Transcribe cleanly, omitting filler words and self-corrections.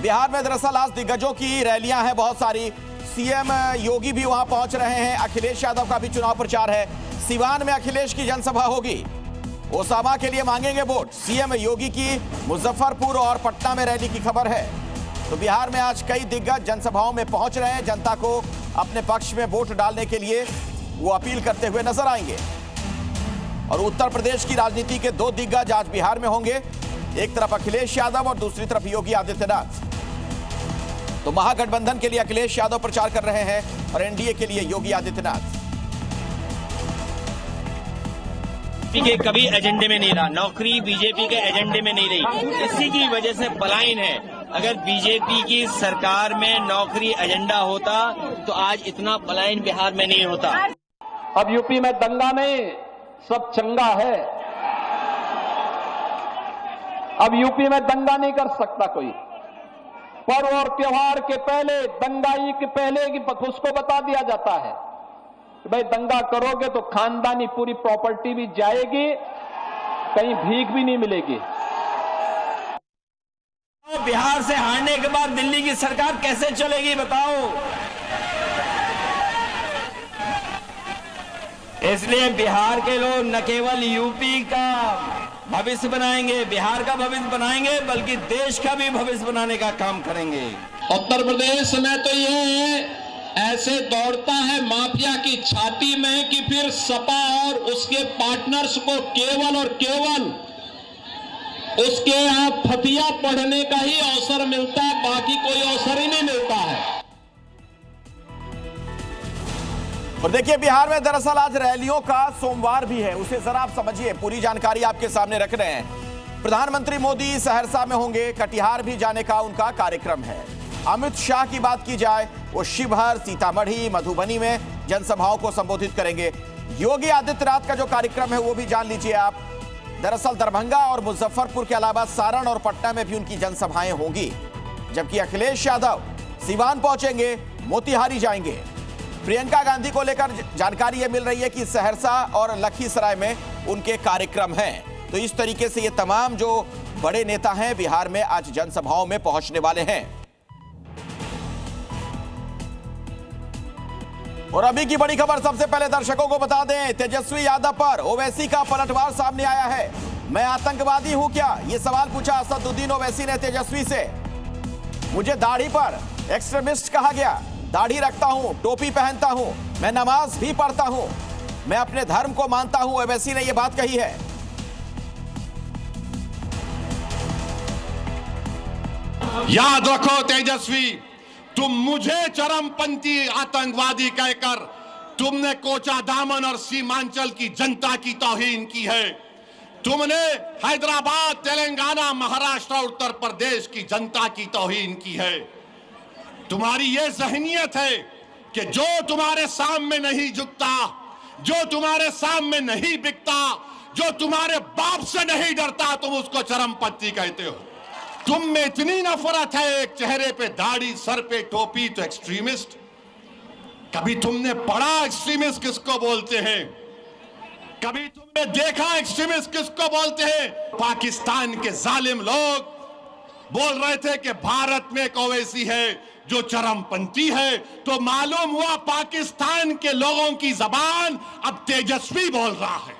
बिहार में दरअसल आज दिग्गजों की रैलियां हैं बहुत सारी। सीएम योगी भी वहां पहुंच रहे हैं। अखिलेश यादव का भी चुनाव प्रचार है। सिवान में अखिलेश की जनसभा होगी। ओसामा के लिए मांगेंगे वोट। सीएम योगी की मुजफ्फरपुर और पटना में रैली की खबर है। तो बिहार में आज कई दिग्गज जनसभाओं में पहुंच रहे हैं। जनता को अपने पक्ष में वोट डालने के लिए वो अपील करते हुए नजर आएंगे। और उत्तर प्रदेश की राजनीति के दो दिग्गज आज बिहार में होंगे। एक तरफ अखिलेश यादव और दूसरी तरफ योगी आदित्यनाथ। तो महागठबंधन के लिए अखिलेश यादव प्रचार कर रहे हैं और एनडीए के लिए योगी आदित्यनाथ। के कभी एजेंडे में नहीं रहा, नौकरी बीजेपी के एजेंडे में नहीं रही, इसी की वजह से पलायन है। अगर बीजेपी की सरकार में नौकरी एजेंडा होता तो आज इतना पलायन बिहार में नहीं होता। अब यूपी में दंगा नहीं, सब चंगा है। अब यूपी में दंगा नहीं कर सकता कोई। पर्व और त्योहार के पहले, दंगाई के पहले की उसको बता दिया जाता है कि भाई दंगा करोगे तो खानदानी पूरी प्रॉपर्टी भी जाएगी, कहीं भीख भी नहीं मिलेगी। बिहार से हारने के बाद दिल्ली की सरकार कैसे चलेगी बताओ। इसलिए बिहार के लोग न केवल यूपी का भविष्य बनाएंगे, बिहार का भविष्य बनाएंगे, बल्कि देश का भी भविष्य बनाने का काम करेंगे। उत्तर प्रदेश में तो ये ऐसे दौड़ता है माफिया की छाती में कि फिर सपा और उसके पार्टनर्स को केवल और केवल उसके यहां फतिया पढ़ने का ही अवसर मिलता है, बाकी कोई अवसर ही नहीं मिलता है। और देखिए बिहार में दरअसल आज रैलियों का सोमवार भी है, उसे जरा आप समझिए। पूरी जानकारी आपके सामने रख रहे हैं। प्रधानमंत्री मोदी सहरसा में होंगे। कटिहार भी जाने का उनका कार्यक्रम है। अमित शाह की बात की जाए, वो शिवहर, सीतामढ़ी, मधुबनी में जनसभाओं को संबोधित करेंगे। योगी आदित्यनाथ का जो कार्यक्रम है वो भी जान लीजिए आप। दरअसल दरभंगा और मुजफ्फरपुर के अलावा सारण और पटना में भी उनकी जनसभाएं होंगी। जबकि अखिलेश यादव सिवान पहुंचेंगे, मोतिहारी जाएंगे। प्रियंका गांधी को लेकर जानकारी यह मिल रही है कि सहरसा और लखीसराय में उनके कार्यक्रम हैं। तो इस तरीके से ये तमाम जो बड़े नेता हैं बिहार में आज जनसभाओं में पहुंचने वाले हैं। और अभी की बड़ी खबर सबसे पहले दर्शकों को बता दें, तेजस्वी यादव पर ओवैसी का पलटवार सामने आया है। मैं आतंकवादी हूं क्या, यह सवाल पूछा असदुद्दीन ओवैसी ने तेजस्वी से। मुझे दाढ़ी पर एक्सट्रीमिस्ट कहा गया, दाढ़ी रखता हूं, टोपी पहनता हूं, मैं नमाज भी पढ़ता हूं, मैं अपने धर्म को मानता हूं। ओवैसी ने यह बात कही है। याद रखो तेजस्वी, तुम मुझे चरमपंथी आतंकवादी कहकर तुमने कोचा दामन और सीमांचल की जनता की तौहीन की है। तुमने हैदराबाद, तेलंगाना, महाराष्ट्र और उत्तर प्रदेश की जनता की तौहीन की है। तुम्हारी यह ज़हनियत है कि जो तुम्हारे सामने नहीं झुकता, जो तुम्हारे सामने नहीं बिकता, जो तुम्हारे बाप से नहीं डरता, तुम उसको चरमपंथी कहते हो। तुम में इतनी नफरत है, एक चेहरे पे दाढ़ी, सर पे टोपी तो एक्सट्रीमिस्ट। कभी तुमने पढ़ा एक्सट्रीमिस्ट किसको बोलते हैं? कभी तुमने देखा एक्सट्रीमिस्ट किसको बोलते हैं? पाकिस्तान के जालिम लोग बोल रहे थे कि भारत में एक ओवैसी है जो चरमपंथी है, तो मालूम हुआ पाकिस्तान के लोगों की जबान अब तेजस्वी बोल रहा है।